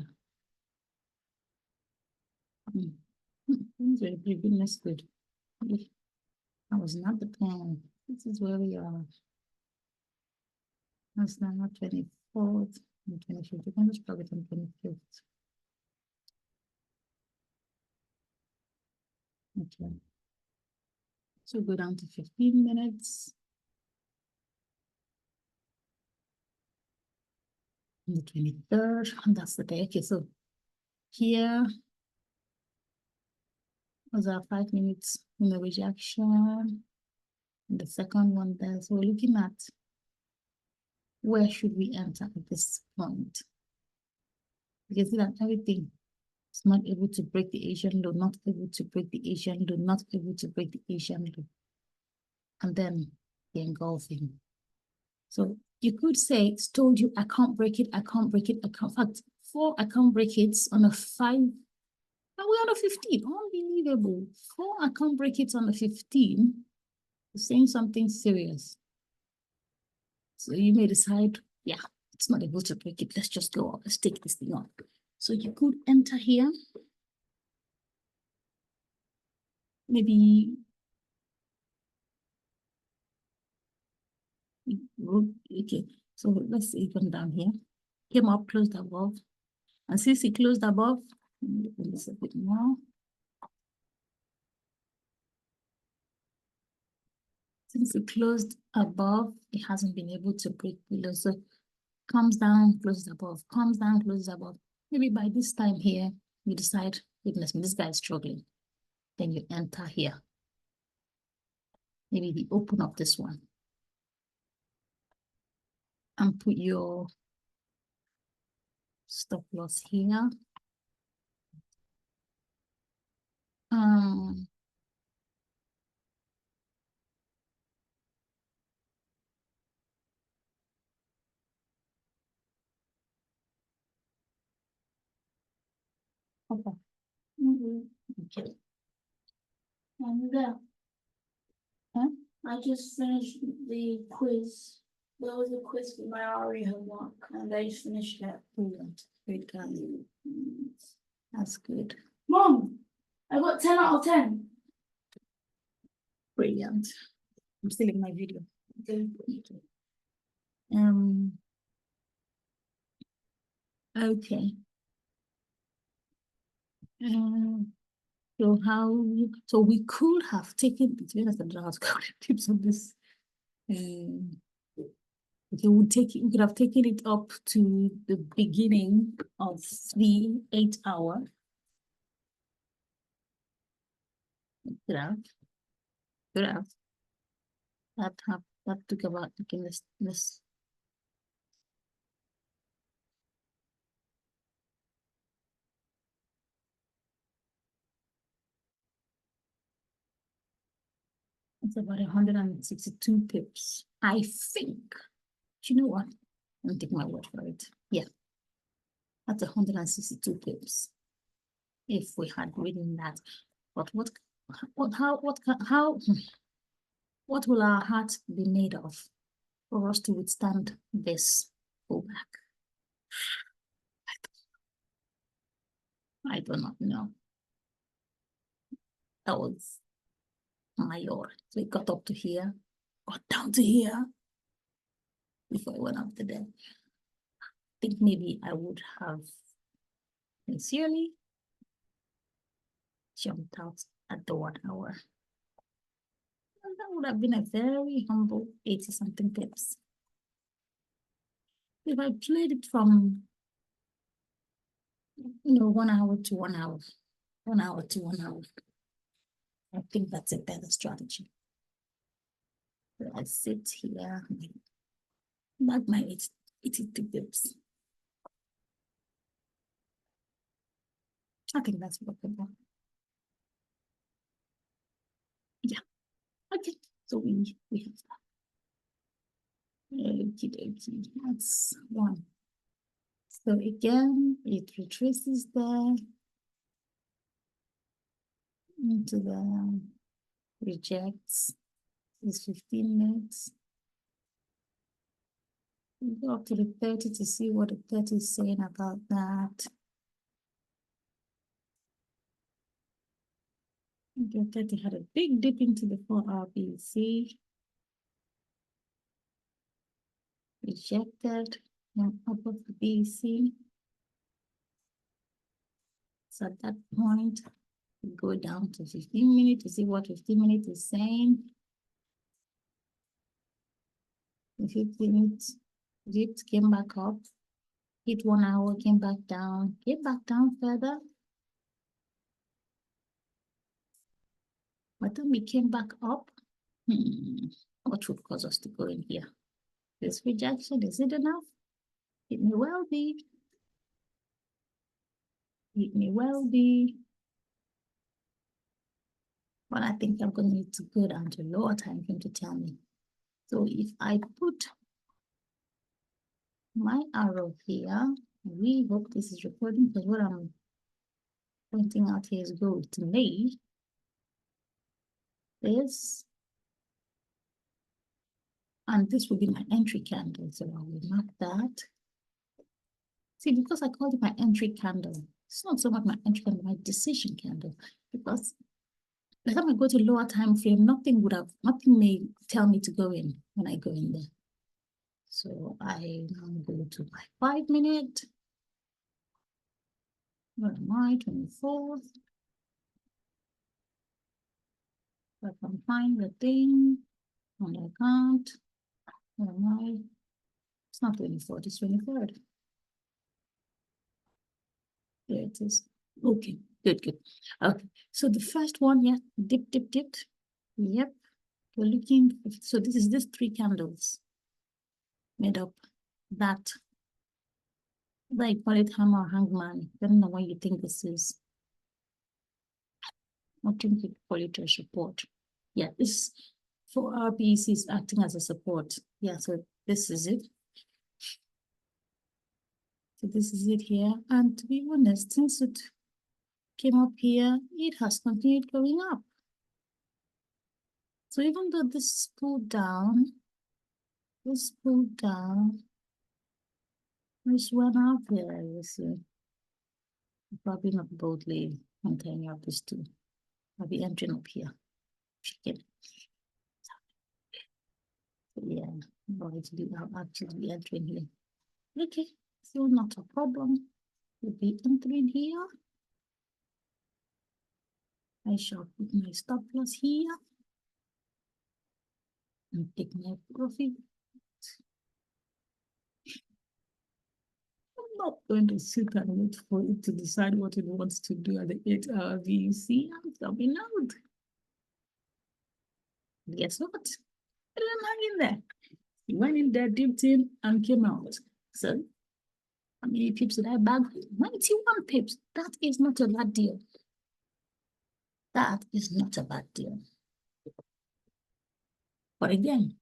Things were pretty goodness good. That was not the plan. This is where we are. That's now 24th and 25th. We can just plug it on 25th. Okay. So go down to 15 minutes. On the 23rd, and that's the day. Okay, so here was our 5 minutes in the rejection. And the second one there. So we're looking at where should we enter at this point. You can see that everything is not able to break the Asian low, not able to break the Asian low, not able to break the Asian low. And then the engulfing. So you could say, it's told you, I can't break it, I can't break it, I can't. In fact, 4 I can't break it on a 5. And we're on a 15. Unbelievable. 4 I can't break it on a 15. You're saying something serious. So you may decide, yeah, it's not able to break it. Let's just go up. Let's take this thing up. So you could enter here. Maybe okay. So let's even down here. Came up, closed above. And since it closed above, this a bit more. Since it closed above, it hasn't been able to break below. So comes down, closes above, comes down, closes above. Maybe by this time here, you decide, goodness me, this guy is struggling. Then you enter here. Maybe we open up this one and put your stop loss here. Okay. Okay. And Huh? I just finished the quiz. There was a quiz for my RE homework, and I just finished it. Brilliant. Great guy. That's good. Mom, I got 10 out of 10. Brilliant. I'm still in my video. Okay. Okay. So we could have taken, to be honest, I don't know how to count tips on this. Okay, we could have taken it up to the beginning of the 8 hour. Could have. That took about taking this. It's about 162 pips. I think. Do you know what? Let me take my word for it. Yeah. That's 162 pips. If we had written that. But what will our heart be made of for us to withstand this pullback? I do not know. That was my yard. So it got up to here, got down to here before I went up to there. I think maybe I would have sincerely jumped out at the 1 hour. And that would have been a very humble 80 something pips. If I played it from 1 hour to 1 hour, 1 hour to 1 hour, I think that's a better strategy. So I sit here, mark my 82 pips. I think that's workable. Yeah. Okay. So we have that. Okay, that's one. So again, it retraces there into the rejects. It's 15 minutes. We go up to the 30 to see what the 30 is saying about that. Okay, 30 had a big dip into the 4-hour BC. Rejected above the BC. So at that point, we go down to 15 minutes to see what 15 minutes is saying. The 15 minutes dipped, came back up, hit 1 hour, came back down further. But then we came back up. What would cause us to go in here? This rejection, is it enough? It may well be. It may well be. But I think I'm going to need to go down to lower time frame to tell me. So if I put my arrow here, we hope this is recording because what I'm pointing out here is gold to me. This, and this will be my entry candle. So I will mark that. See, because I called it my entry candle, it's not so much my entry candle, my decision candle. Because by the time I go to lower time frame, nothing may tell me to go in when I go in there. So I now go to my 5 minute. Where am I? 24th. I can find the thing on the account. Where am I? It's not 24th, it's 23rd. There it is. Okay, good. Okay, so the first one, yeah, dipped. Yep, we're looking. So this is this 3 candles made up that. I call it hammer hangman. I don't know what you think this is. I think you call it a support. Yeah, this 4-hour BC is acting as a support. Yeah, so this is it. So this is it here. And to be honest, since it came up here, it has continued going up. So even though this pulled down, this went up there, you see. Probably not boldly maintaining up this too. I'll be entering up here. Chicken. Yeah, I'll actually be entering here. Okay, so not a problem. We'll be entering here. I shall put my stop loss here and take my profit. I'm not going to sit and wait for it to decide what it wants to do at the 8-hour VC. I'm coming out. Guess what? I didn't hang in there. He went in there, dipped in, and came out. So, how many pips did I bag? 91 pips. That is not a bad deal. That is not a bad deal. But again,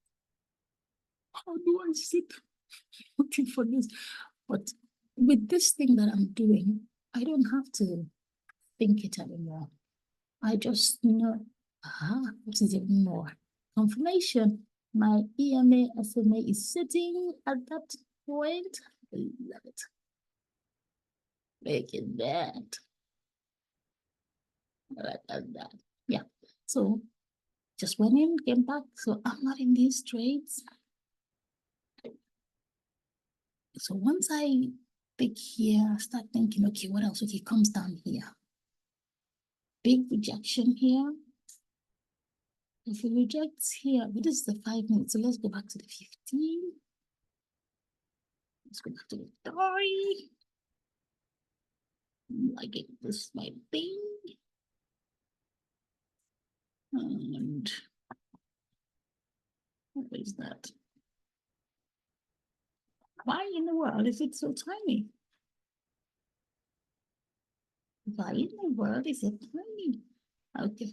how do I sit looking for this? But with this thing that I'm doing, I don't have to think it anymore. I just know, what is even more? Confirmation. My EMA SMA is sitting at that point. I love it. Make it that. Like that. Yeah. So just went in, came back. So I'm not in these trades. So once I pick here, I start thinking, okay, what else? Okay, comes down here. Big rejection here. If it rejects here, but this is the 5 minutes. So let's go back to the 15. Let's go back to the 3. I get this my thing. And what is that? Why in the world is it so tiny? Why in the world is it tiny? Okay,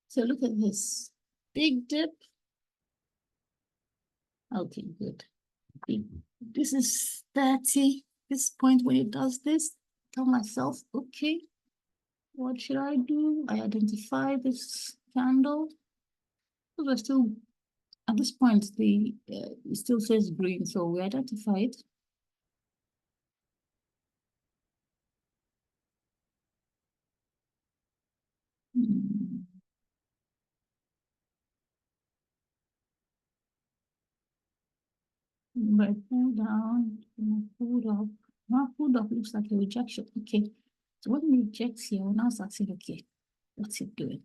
so look at this. Big dip. Okay, good. This is 30. This point when it does this, tell myself, okay, what should I do? I identify this candle. Because I still, at this point, it still says green, so we identify it. But pull down, pull up. Now pulled up looks like a rejection. Okay. So when it rejects here, we're now starting, okay, what's it doing?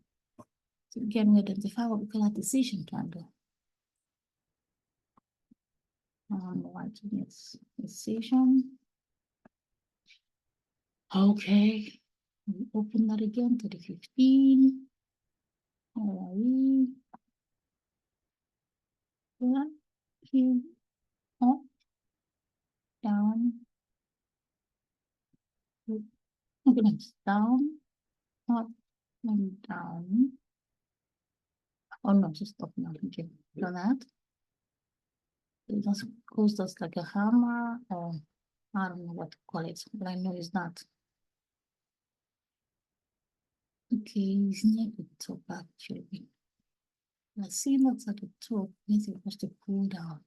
So again, we identify what we call a decision candle. What is decision? Okay. We open that again to the 15. Yeah, here, up, down. Okay, next down, up, and down. Oh no, just up now. Okay, so that. It just goes just like a hammer, or I don't know what to call it, but I know it's not. Okay, it's near the top actually. I see that's at the top, means it was to pull down.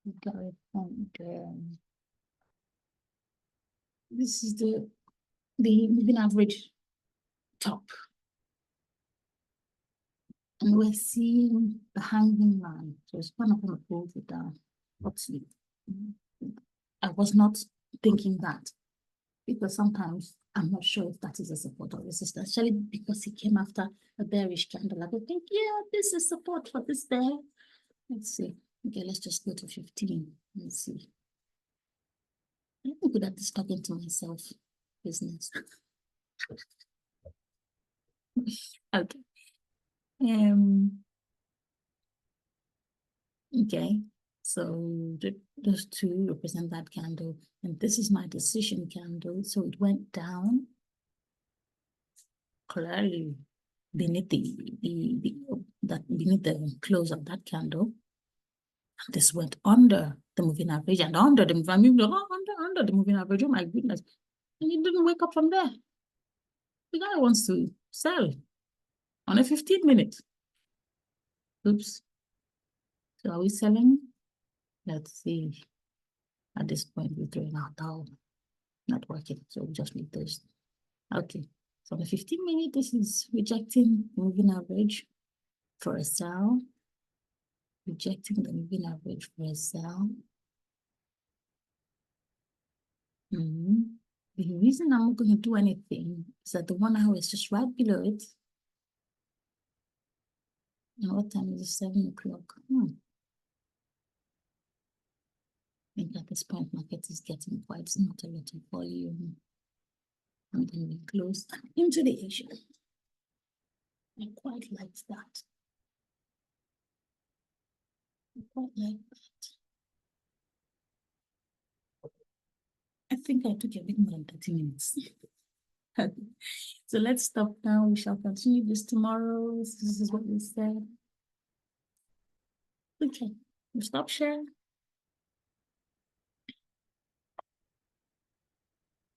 We got it from there. This is the moving average top. And we're seeing the hanging line. So it's kind of going to pull it down. What's it? I was not thinking that because sometimes I'm not sure if that is a support or resistance, especially because it came after a bearish candle. I would think, yeah, this is support for this bear. Let's see. Okay, let's just go to 15. Let's see. I'm good at this talking to myself business. Okay. Okay. So those two represent that candle, and this is my decision candle. So it went down clearly beneath beneath the close of that candle. This went under the moving average and under the moving average. Under the moving average. Oh my goodness. And it didn't wake up from there. The guy wants to sell on a 15-minute. Oops. So are we selling? Let's see. At this point, we're throwing out down. Not working. So we'll just leave those. Okay. So on the 15-minute, this is rejecting the moving average for a sell. Rejecting the moving average for a sell. The reason I'm not going to do anything is that the 1 hour is just right below it. And what time is it? 7 o'clock. I think at this point, market is getting quite not a lot of volume. And then we close into the Asia. I quite like that. I quite like that. I think I took a bit more than 30 minutes. So let's stop now. We shall continue this tomorrow. This is what we said. Okay, we stop sharing.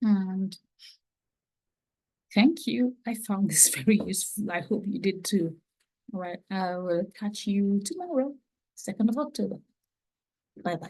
And thank you. I found this very useful. I hope you did too. All right, I will catch you tomorrow, 2nd of October. Bye-bye.